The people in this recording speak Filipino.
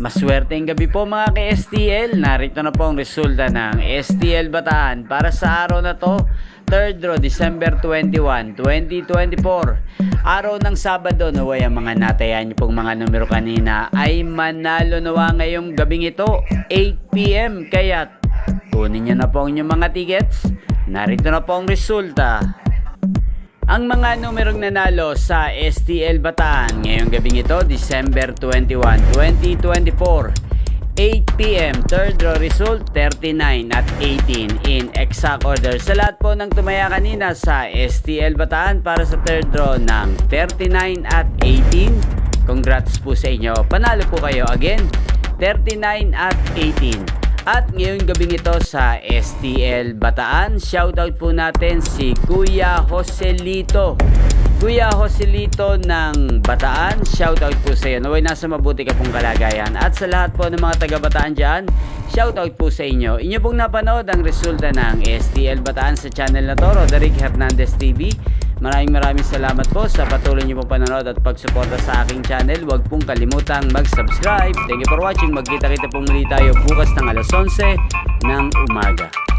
Maswerteng gabi po mga ka-STL. Narito na po ang resulta ng STL Bataan para sa araw na to, 3rd draw, December 21, 2024. Araw ng Sabado, naway ang mga natayan niyo pong mga numero kanina ay manalo nawa ngayong gabing ito, 8 PM. Kaya kunin niyo na po ang inyong mga tickets. Narito na po ang resulta. Ang mga numerong nanalo sa STL Bataan ngayong gabing ito, December 21, 2024, 8 PM, 3rd draw result, 39 at 18 in exact order. Sa lahat po ng tumaya kanina sa STL Bataan para sa 3rd draw ng 39 at 18, congrats po sa inyo. Panalo po kayo again, 39 at 18. At ngayong gabing ito sa STL Bataan, shoutout po natin si Kuya Joselito. Kuya Joselito ng Bataan, shoutout po sa iyo. Naway nasa mabuti ka pong kalagayan. At sa lahat po ng mga taga Bataan dyan, shoutout po sa inyo. Inyo pong napanood ang resulta ng STL Bataan sa channel na to, Roderick Hernandez TV. Maraming salamat po sa patuloy niyo pong panonood at pagsuporta sa aking channel. Huwag pong kalimutang mag-subscribe. Thank you for watching. Magkita-kita po muli tayo bukas ng alas 11 ng umaga.